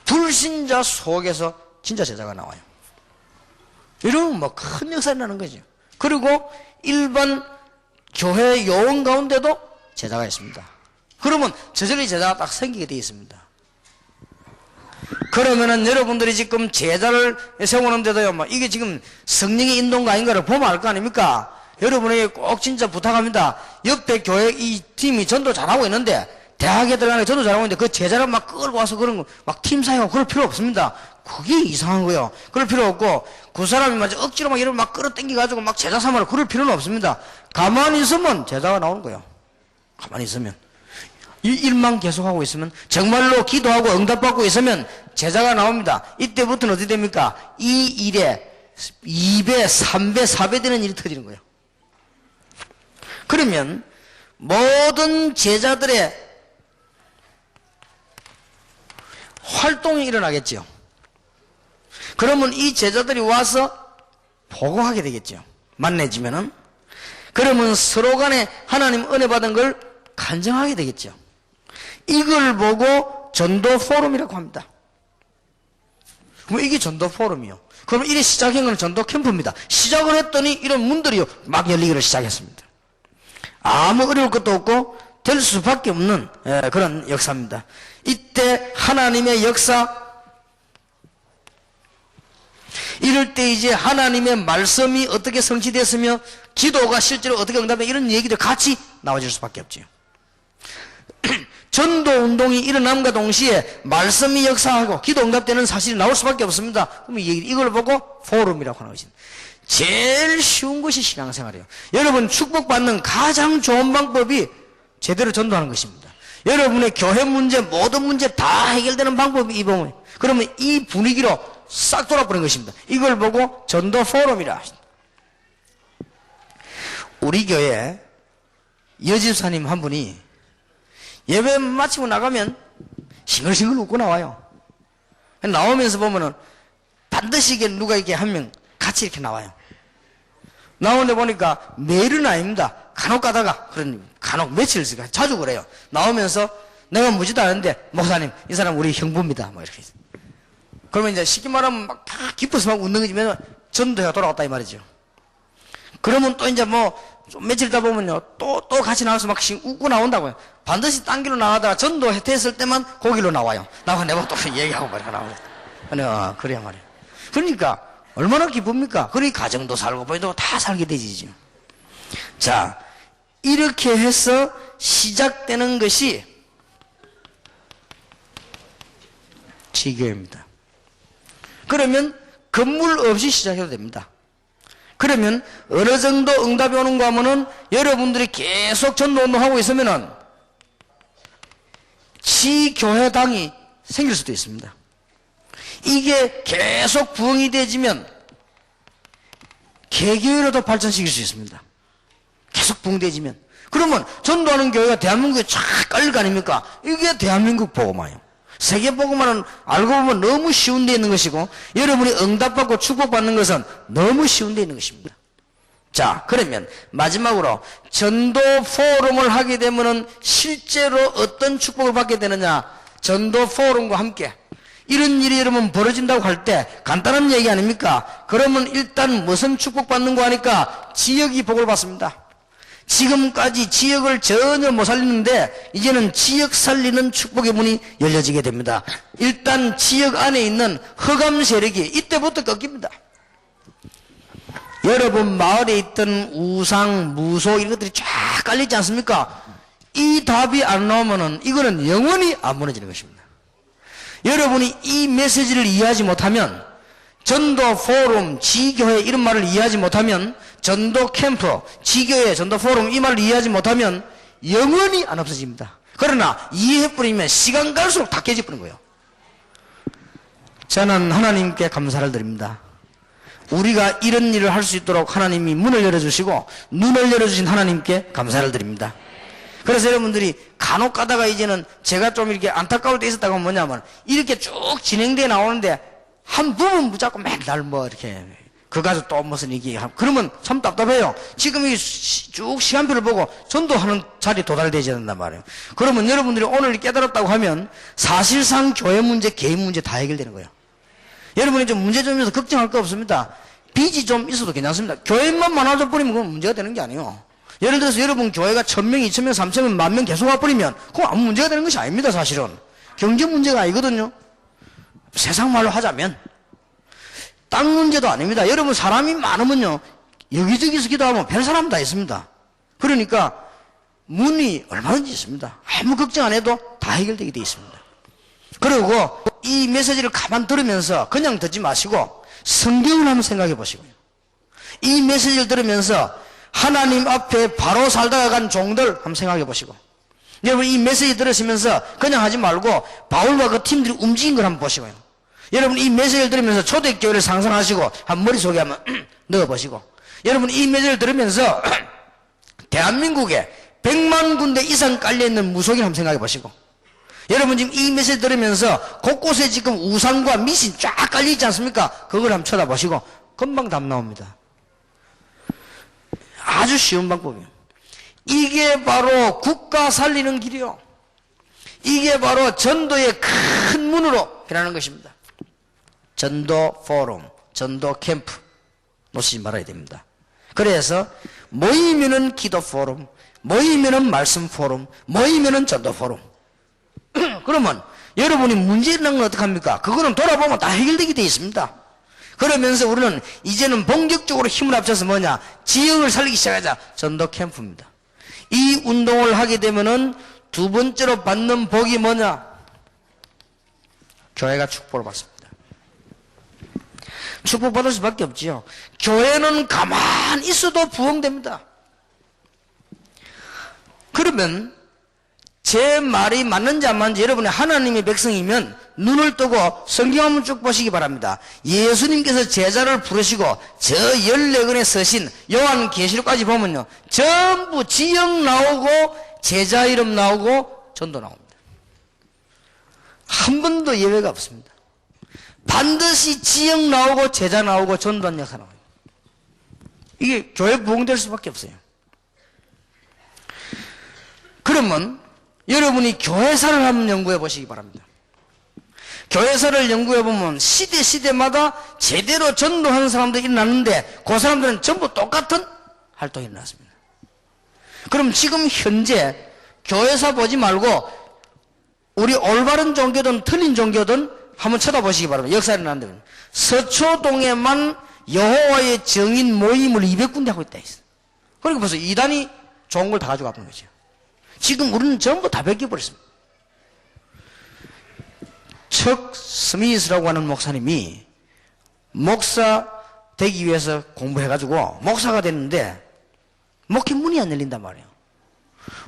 불신자 속에서 진짜 제자가 나와요. 이러면 뭐 큰 역사가 나는 거죠. 그리고 일반 교회 요원 가운데도 제자가 있습니다. 그러면 저절로 제자가 딱 생기게 되어 있습니다. 그러면은 여러분들이 지금 제자를 세우는데도요, 뭐 이게 지금 성령의 인도가 아닌가를 보면 알 거 아닙니까? 여러분에게 꼭 진짜 부탁합니다. 옆에 교회 이 팀이 전도 잘하고 있는데, 대학에 들어가는 전도 잘하고 있는데 그 제자를 막 끌고 와서 그런 거 막 팀 사용하고 그럴 필요 없습니다. 그게 이상한 거예요. 그럴 필요 없고, 그 사람이 막 억지로 막 이런 막 끌어당겨가지고 막 제자 삼으라 그럴 필요는 없습니다. 가만히 있으면 제자가 나오는 거예요. 가만히 있으면. 이 일만 계속하고 있으면, 정말로 기도하고 응답받고 있으면 제자가 나옵니다. 이때부터는 어떻게 됩니까? 이 일에 2배, 3배, 4배 되는 일이 터지는 거예요. 그러면 모든 제자들의 활동이 일어나겠죠. 그러면 이 제자들이 와서 보고하게 되겠죠. 만나지면은. 그러면 서로 간에 하나님 은혜 받은 걸 간증하게 되겠죠. 이걸 보고 전도 포럼이라고 합니다. 그럼 이게 전도 포럼이요. 그럼 이래 시작한 건 전도 캠프입니다. 시작을 했더니 이런 문들이 막 열리기를 시작했습니다. 아무 어려울 것도 없고 될 수밖에 없는 그런 역사입니다. 이때 하나님의 역사, 이럴 때 이제 하나님의 말씀이 어떻게 성취됐으며 기도가 실제로 어떻게 응답해, 이런 얘기도 같이 나와줄 수밖에 없죠. 전도 운동이 일어남과 동시에 말씀이 역사하고 기도 응답되는 사실이 나올 수밖에 없습니다. 그럼 이걸 보고 포럼이라고 하는 것입니다. 제일 쉬운 것이 신앙생활이에요. 여러분 축복받는 가장 좋은 방법이 제대로 전도하는 것입니다. 여러분의 교회 문제, 모든 문제 다 해결되는 방법이 이 부분. 그러면 이 분위기로 싹 돌아버린 것입니다. 이걸 보고 전도 포럼이라. 우리 교회 여집사님 한 분이 예배 마치고 나가면 싱글싱글 웃고 나와요. 나오면서 보면은 반드시 이게 누가 이렇게 한 명 같이 이렇게 나와요. 나오는데 보니까 매일은 아닙니다. 간혹 가다가, 간혹 며칠 있으니까 자주 그래요. 나오면서 내가 묻지도 않은데, 목사님, 이 사람 우리 형부입니다. 뭐 이렇게. 그러면 이제 쉽게 말하면 막 다 기뻐서 막 웃는 거지만 전도해가 돌아왔다 이 말이죠. 그러면 또 이제 뭐 좀 며칠 있다 보면요, 또 같이 나와서 막 웃고 나온다고요. 반드시 딴 길로 나가다가 전도 했을 때만 그 길로 나와요. 나와 내가 또 얘기하고 말이야 나와요. 그래야 말이에요. 그러니까 얼마나 기쁩니까? 그러니 가정도 살고 보이도 다 살게 되지죠. 자, 이렇게 해서 시작되는 것이 지교회입니다. 그러면 건물 없이 시작해도 됩니다. 그러면 어느 정도 응답이 오는가 하면은 여러분들이 계속 전도운동하고 있으면은 지교회당이 생길 수도 있습니다. 이게 계속 부흥이 되지면 개교회로도 발전시킬 수 있습니다. 계속 부흥되지면. 그러면 전도하는 교회가 대한민국에 쫙 깔릴 거 아닙니까? 이게 대한민국 복음화예요. 세계 복음화는 알고 보면 너무 쉬운 데 있는 것이고, 여러분이 응답받고 축복받는 것은 너무 쉬운 데 있는 것입니다. 자, 그러면 마지막으로 전도 포럼을 하게 되면은 실제로 어떤 축복을 받게 되느냐? 전도 포럼과 함께 이런 일이 여러분 벌어진다고 할 때 간단한 얘기 아닙니까? 그러면 일단 무슨 축복받는 거 하니까 지역이 복을 받습니다. 지금까지 지역을 전혀 못 살리는데 이제는 지역 살리는 축복의 문이 열려지게 됩니다. 일단 지역 안에 있는 흑암 세력이 이때부터 꺾입니다. 여러분 마을에 있던 우상, 무속 이런 것들이 쫙 깔리지 않습니까? 이 답이 안 나오면은 이거는 영원히 안 무너지는 것입니다. 여러분이 이 메시지를 이해하지 못하면, 전도 포럼, 지교회 이런 말을 이해하지 못하면, 전도 캠프, 지교회, 전도 포럼 이 말을 이해하지 못하면 영원히 안 없어집니다. 그러나 이해해버리면 시간 갈수록 다 깨져버리는 거예요. 저는 하나님께 감사를 드립니다. 우리가 이런 일을 할 수 있도록 하나님이 문을 열어주시고 눈을 열어주신 하나님께 감사를 드립니다. 그래서 여러분들이 간혹 가다가 이제는 제가 좀 이렇게 안타까울 때 있었다고 하면 뭐냐면 이렇게 쭉 진행돼 나오는데 한 부분 붙잡고 맨날 뭐 이렇게 그 가서 또 무슨 얘기 그러면 참 답답해요. 지금 이 쭉 시간표를 보고 전도하는 자리에 도달되지 않는단 말이에요. 그러면 여러분들이 오늘 깨달았다고 하면 사실상 교회 문제, 개인 문제 다 해결되는 거예요. 여러분이 좀 문제 좀 있어서 걱정할 거 없습니다. 빚이 좀 있어도 괜찮습니다. 교회만 많아져 버리면 그건 문제가 되는 게 아니에요. 예를 들어서 여러분 교회가 1000명, 2000명, 3000명, 10,000명 계속 와버리면 그건 아무 문제가 되는 것이 아닙니다. 사실은 경제 문제가 아니거든요. 세상 말로 하자면 땅 문제도 아닙니다. 여러분 사람이 많으면요 여기저기서 기도하면 별 사람 다 있습니다. 그러니까 문이 얼마든지 있습니다. 아무 걱정 안 해도 다 해결되게 되어 있습니다. 그리고 이 메시지를 가만 들으면서 그냥 듣지 마시고 성경을 한번 생각해 보시고요. 이 메시지를 들으면서 하나님 앞에 바로 살다가 간 종들 한번 생각해 보시고, 여러분 이 메시지 들으시면서 그냥 하지 말고 바울과 그 팀들이 움직인 걸 한번 보시고요. 여러분 이 메시지를 들으면서 초대교회를 상상하시고 한 머릿속에 한번 넣어보시고, 여러분 이 메시지를 들으면서 대한민국에 100만 군데 이상 깔려있는 무속인 한번 생각해 보시고, 여러분 지금 이 메시지 들으면서 곳곳에 지금 우상과 미신 쫙 깔려있지 않습니까? 그걸 한번 쳐다보시고 금방 답 나옵니다. 아주 쉬운 방법이에요. 이게 바로 국가 살리는 길이요. 이게 바로 전도의 큰 문으로 변하는 것입니다. 전도 포럼, 전도 캠프 놓치지 말아야 됩니다. 그래서 모이면은 기도 포럼, 모이면은 말씀 포럼, 모이면은 전도 포럼. 그러면 여러분이 문제 있는 건 어떡합니까? 그거는 돌아보면 다 해결되게 되어 있습니다. 그러면서 우리는 이제는 본격적으로 힘을 합쳐서 뭐냐? 지역을 살리기 시작하자. 전도 캠프입니다. 이 운동을 하게 되면은 두 번째로 받는 복이 뭐냐? 교회가 축복을 받습니다. 축복받을 수밖에 없지요. 교회는 가만히 있어도 부흥됩니다. 그러면 제 말이 맞는지 안 맞는지 여러분이 하나님의 백성이면 눈을 뜨고 성경 한번 쭉 보시기 바랍니다. 예수님께서 제자를 부르시고 저 14권의 서신 요한계시록까지 보면요 전부 지역 나오고 제자 이름 나오고 전도 나옵니다. 한 번도 예외가 없습니다. 반드시 지역 나오고 제자 나오고 전도한 역사 나와요. 이게 교회 부흥될 수밖에 없어요. 그러면 여러분이 교회사를 한번 연구해 보시기 바랍니다. 교회사를 연구해 보면 시대마다 제대로 전도하는 사람들이 일어났는데 그 사람들은 전부 똑같은 활동이 일어났습니다. 그럼 지금 현재 교회사 보지 말고 우리 올바른 종교든 틀린 종교든 한번 쳐다보시기 바랍니다. 역사에 일어났는데 서초동에만 여호와의 정인 모임을 200군데 하고 있다 했어요. 그러니까 벌써 이단이 좋은 걸 다 가지고 가는 거죠. 지금 우리는 전부 다 벗겨버렸습니다. 척 스미스라고 하는 목사님이 목사 되기 위해서 공부해가지고 목사가 됐는데 목회 문이 안 열린단 말이에요.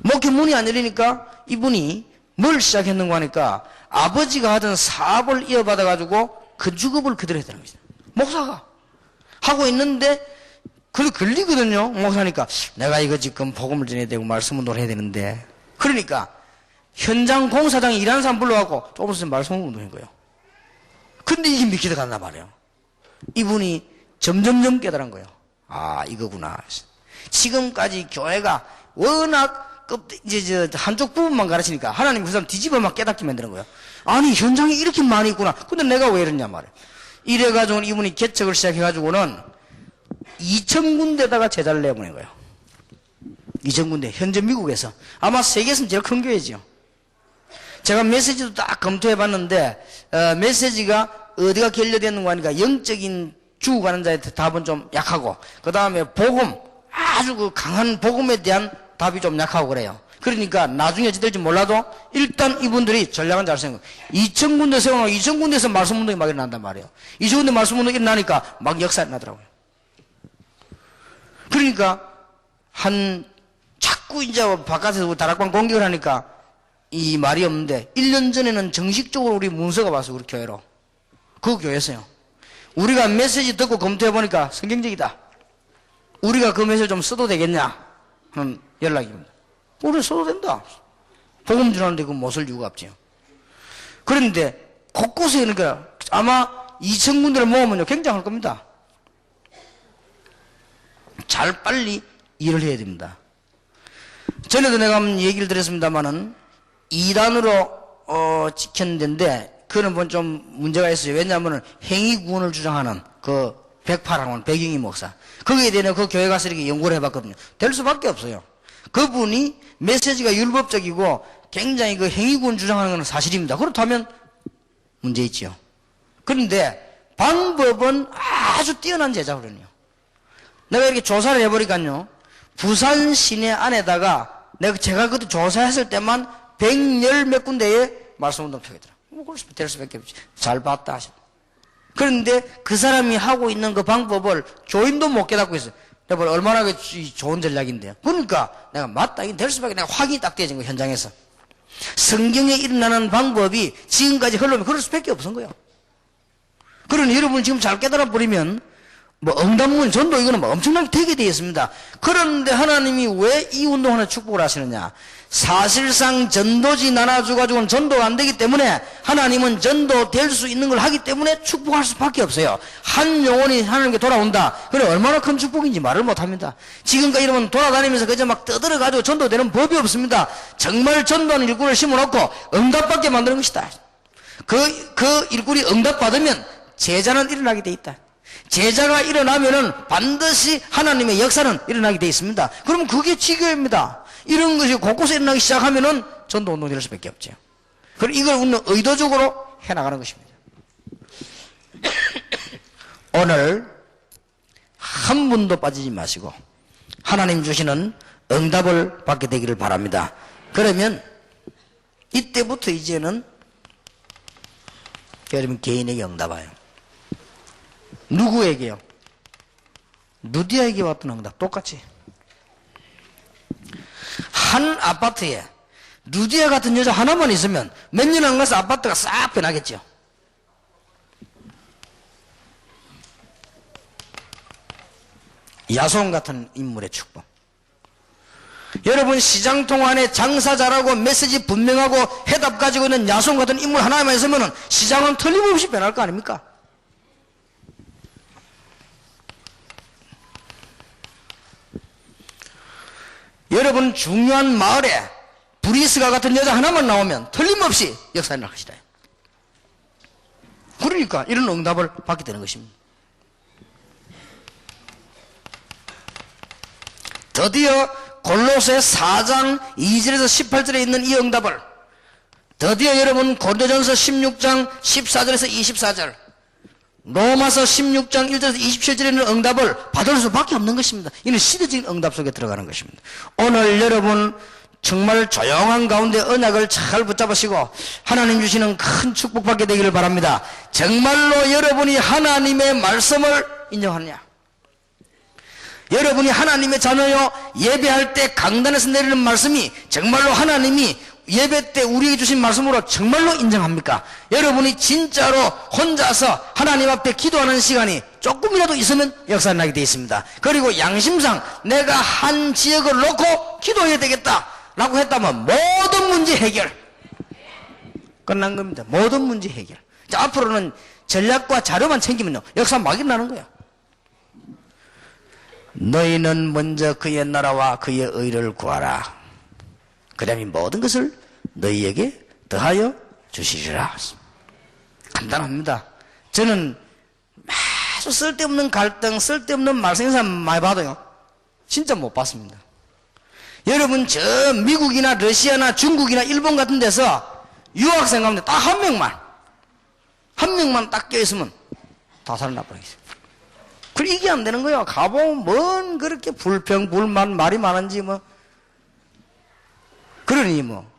목회 문이 안 열리니까 이분이 뭘 시작했는가 하니까 아버지가 하던 사업을 이어받아가지고 그 직업을 그대로 했다는 거죠. 목사가 하고 있는데 그게 걸리거든요. 목사니까 내가 이거 지금 복음을 전해야 되고 말씀 운동을 해야 되는데, 그러니까 현장 공사장에 일하는 사람 불러갖고 조금 있으면 말씀 운동한 거예요. 근데 이게 믿기도 간단 말이에요. 이분이 점점점 깨달은 거예요. 아, 이거구나. 지금까지 교회가 워낙 이제 한쪽 부분만 가르치니까 하나님 그 사람 뒤집어 막 깨닫게 만드는 거예요. 아니, 현장에 이렇게 많이 있구나. 근데 내가 왜 이러냐 말이에요. 이래가지고 이분이 개척을 시작해가지고는 2,000군데다가 제자를 내보낸 거예요. 2,000군데. 현재 미국에서. 아마 세계에서는 제일 큰 교회죠. 제가 메시지도 딱 검토해봤는데, 메시지가 어디가 결여되는 거 하니까 영적인 죽어가는 자의 답은 좀 약하고, 그 다음에 복음, 아주 그 강한 복음에 대한 답이 좀 약하고 그래요. 그러니까 나중에 어찌 될지 몰라도 일단 이분들이 전략은 잘 생각. 2,000군데 세워놓고 2,000군데에서 말씀 운동이 막 일어난단 말이에요. 2,000군데 말씀 운동이 일어나니까 막 역사 일어나더라고요. 그러니까 자꾸 이제 바깥에서 다락방 공격을 하니까 이 말이 없는데 1년 전에는 정식적으로 우리 문서가 와서 우리 교회로. 그 교회에서요. 우리가 메시지 듣고 검토해보니까 성경적이다. 우리가 그 메시지 좀 써도 되겠냐 하는 연락입니다. 우리 써도 된다. 복음 전하는데 그 못쓸 이유가 없지요. 그런데 곳곳에 그러니까 아마 2,000군데를 모으면요 굉장할 겁니다. 잘 빨리 일을 해야 됩니다. 전에도 내가 한번 얘기를 드렸습니다만은 2단으로 지켰는데 그거는 좀 문제가 있어요. 왜냐하면 행위구원을 주장하는 그 백파라고는 백영희 목사. 거기에 대해 그 교회 가서 이렇게 연구를 해봤거든요. 될 수밖에 없어요. 그분이 메시지가 율법적이고 굉장히 그 행위구원 주장하는 건 사실입니다. 그렇다면 문제 있죠. 그런데 방법은 아주 뛰어난 제자거든요. 내가 이렇게 조사를 해보니까요. 부산 시내 안에다가 제가 그때 조사했을 때만 110 몇 군데에 말씀운동 펴겠더라. 뭐 그럴 수 될 수밖에 없지. 잘 봤다 하셨. 그런데 그 사람이 하고 있는 그 방법을 교인도 못 깨닫고 있어요. 내가 얼마나 좋은 전략인데요. 그러니까 내가 맞다. 이게 될 수밖에 내가 확인이 딱 되어진 거예요. 현장에서. 성경에 일어나는 방법이 지금까지 흘러면 그럴 수밖에 없은 거예요. 그러니 여러분 지금 잘 깨달아 버리면 뭐 응답문 전도 이거는 뭐 엄청나게 되게 되어 있습니다. 그런데 하나님이 왜 이 운동하는 축복을 하시느냐? 사실상 전도지 나눠줘가지고는 전도가 안 되기 때문에 하나님은 전도될 수 있는 걸 하기 때문에 축복할 수밖에 없어요. 한 영혼이 하나님께 돌아온다. 그래 얼마나 큰 축복인지 말을 못합니다. 지금까지 여러분 돌아다니면서 그저 막 떠들어가지고 전도되는 법이 없습니다. 정말 전도하는 일꾼을 심어놓고 응답받게 만드는 것이다. 그 일꾼이 응답받으면 제자는 일어나게 돼 있다. 제자가 일어나면은 반드시 하나님의 역사는 일어나게 돼 있습니다. 그러면 그게 지교입니다. 이런 것이 곳곳에 일어나기 시작하면은 전도 운동이 될 수밖에 없죠. 그리고 이걸 우리는 의도적으로 해나가는 것입니다. 오늘 한 분도 빠지지 마시고 하나님 주시는 응답을 받게 되기를 바랍니다. 그러면 이때부터 이제는 여러분 개인에게 응답 와요. 누구에게요? 누디아에게 왔던 응답 똑같이. 한 아파트에 루디아 같은 여자 하나만 있으면 몇 년 안 가서 아파트가 싹 변하겠죠. 야손 같은 인물의 축복. 여러분 시장통 안에 장사 잘하고 메시지 분명하고 해답 가지고 있는 야손 같은 인물 하나만 있으면 시장은 틀림없이 변할 거 아닙니까? 여러분 중요한 마을에 브리스가 같은 여자 하나만 나오면 틀림없이 역사에 날 것이다. 그러니까 이런 응답을 받게 되는 것입니다. 드디어 골로새 4장 2절에서 18절에 있는 이 응답을 드디어 여러분 고린도전서 16장 14절에서 24절 로마서 16장 1절에서 27절에 있는 응답을 받을 수밖에 없는 것입니다. 이는 시대적인 응답 속에 들어가는 것입니다. 오늘 여러분 정말 조용한 가운데 언약을 잘 붙잡으시고 하나님 주시는 큰 축복받게 되기를 바랍니다. 정말로 여러분이 하나님의 말씀을 인정하느냐? 여러분이 하나님의 자녀요 예배할 때 강단에서 내리는 말씀이 정말로 하나님이 예배 때 우리에게 주신 말씀으로 정말로 인정합니까? 여러분이 진짜로 혼자서 하나님 앞에 기도하는 시간이 조금이라도 있으면 역사 나게 되어 있습니다. 그리고 양심상 내가 한 지역을 놓고 기도해야 되겠다 라고 했다면 모든 문제 해결 끝난 겁니다. 모든 문제 해결. 자, 앞으로는 전략과 자료만 챙기면요 역사 막 일어나는 거예요. 너희는 먼저 그의 나라와 그의 의를 구하라. 그러면 이 모든 것을 너희에게 더하여 주시리라. 간단합니다. 저는 아주 쓸데없는 갈등, 쓸데없는 말썽사 많이 봐도요, 진짜 못 봤습니다. 여러분, 저 미국이나 러시아나 중국이나 일본 같은 데서 유학생 가운데 딱 한 명만 딱 껴있으면 다 살아나버리겠어요. 그래, 이게 안 되는 거예요. 가보면 뭔 그렇게 불평, 불만, 말이 많은지 뭐. 그러니 뭐,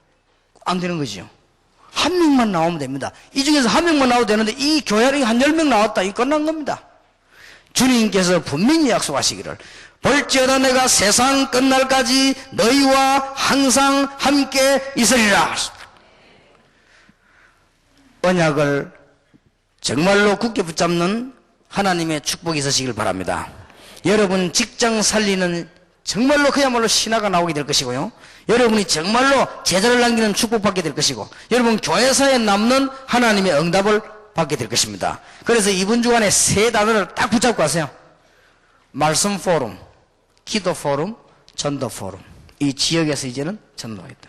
안 되는 거지요. 한 명만 나오면 됩니다. 이 중에서 한 명만 나와도 되는데, 이 교회를 한 10명 나왔다. 이 끝난 겁니다. 주님께서 분명히 약속하시기를, 볼지어다 내가 세상 끝날까지 너희와 항상 함께 있으리라. 언약을 정말로 굳게 붙잡는 하나님의 축복이 있으시길 바랍니다. 여러분 직장 살리는 정말로 그야말로 신화가 나오게 될 것이고요. 여러분이 정말로 제자를 남기는 축복받게 될 것이고, 여러분 교회사에 남는 하나님의 응답을 받게 될 것입니다. 그래서 이번 주간에 세 단어를 딱 붙잡고 가세요. 말씀 포럼, 기도 포럼, 전도 포럼. 이 지역에서 이제는 전도하겠다.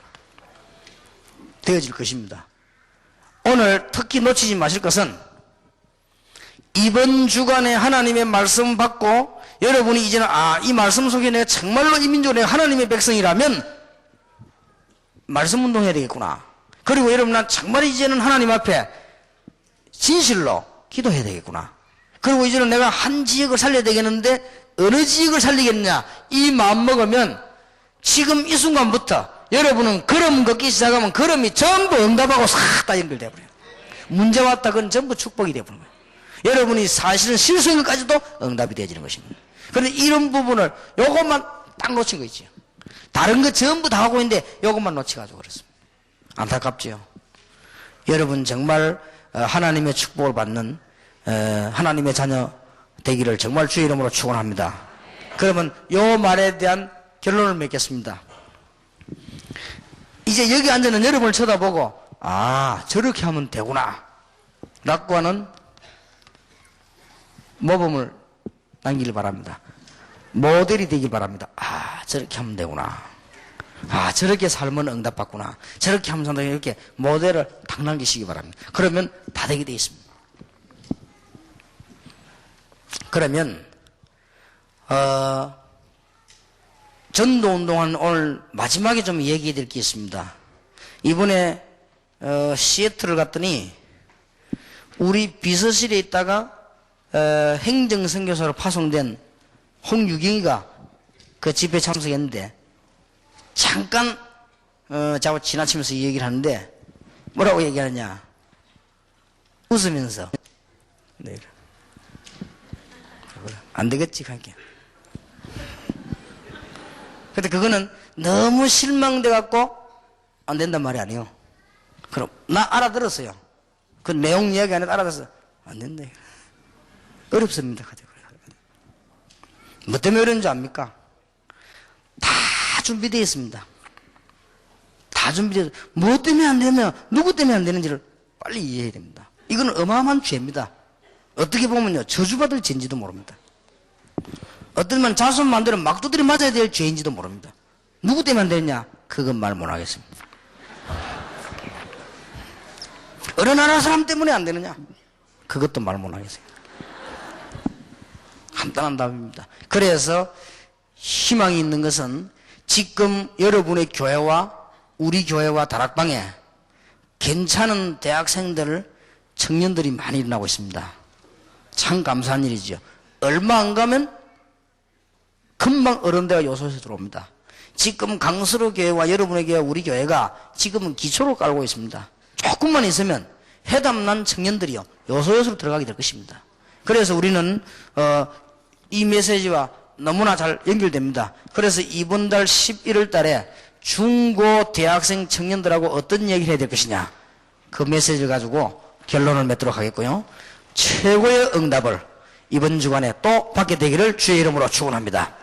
되어질 것입니다. 오늘 특히 놓치지 마실 것은, 이번 주간에 하나님의 말씀 받고 여러분이 이제는 이 말씀 속에 내가 정말로 이 민족의 하나님의 백성이라면 말씀 운동해야 되겠구나. 그리고 여러분, 난 정말 이제는 하나님 앞에 진실로 기도해야 되겠구나. 그리고 이제는 내가 한 지역을 살려야 되겠는데 어느 지역을 살리겠냐, 이 마음 먹으면 지금 이 순간부터 여러분은 걸음 걷기 시작하면 걸음이 전부 응답하고 싹 다 연결돼 버려요. 문제 왔다, 그건 전부 축복이 되어버린 거예요. 여러분이 사실은 실수인 것까지도 응답이 되어지는 것입니다. 그런데 이런 부분을 요것만 딱 놓친 거 있죠. 다른 거 전부 다 하고 있는데 요것만 놓쳐가지고 그렇습니다. 안타깝지요. 여러분 정말 하나님의 축복을 받는 하나님의 자녀 되기를 정말 주의 이름으로 축원합니다. 그러면 요 말에 대한 결론을 맺겠습니다. 이제 여기 앉아있는 여러분을 쳐다보고 저렇게 하면 되구나 라고 하는 모범을 남기길 바랍니다. 모델이 되길 바랍니다. 저렇게 하면 되구나. 저렇게 살면 응답받구나. 저렇게 하면 산다. 이렇게 모델을 딱 남기시기 바랍니다. 그러면 다 되게 되어 있습니다. 그러면 전도운동은 오늘 마지막에 좀 얘기해 드릴 게 있습니다. 이번에 시애틀을 갔더니 우리 비서실에 있다가 행정선교사로 파송된 홍유경이가 그 집회에 참석했는데, 잠깐 자고 지나치면서 이 얘기를 하는데 뭐라고 얘기하느냐, 웃으면서 네, 안 되겠지 하게. 근데 그거는 너무 실망돼 갖고 안 된단 말이 아니에요. 그럼 나 알아들었어요. 그 내용 이야기 안에 알아들었어. 안 된다. 어렵습니다. 뭐 때문에 어려운 줄 압니까? 다 준비되어 있습니다. 다 준비되어 있어요. 뭐 때문에 안 되면, 누구 때문에 안 되는지를 빨리 이해해야 됩니다. 이건 어마어마한 죄입니다. 어떻게 보면요, 저주받을 죄인지도 모릅니다. 어떨면 자손 마음대로 막 두드려 맞아야 될 죄인지도 모릅니다. 누구 때문에 안 되느냐? 그건 말 못하겠습니다. 어느 나라 사람 때문에 안 되느냐? 그것도 말 못하겠어요. 간단한 답입니다. 그래서 희망이 있는 것은 지금 여러분의 교회와 우리 교회와 다락방에 괜찮은 대학생들, 청년들이 많이 일어나고 있습니다. 참 감사한 일이죠. 얼마 안 가면 금방 어른대가 요소에서 들어옵니다. 지금 강서로 교회와 여러분의 교회와 우리 교회가 지금은 기초를 깔고 있습니다. 조금만 있으면 해담난 청년들이요, 요소요소로 들어가게 될 것입니다. 그래서 우리는 이 메시지와 너무나 잘 연결됩니다. 그래서 이번 달 11월 달에 중고 대학생 청년들하고 어떤 얘기를 해야 될 것이냐, 그 메시지를 가지고 결론을 맺도록 하겠고요. 최고의 응답을 이번 주간에 또 받게 되기를 주의 이름으로 축원합니다.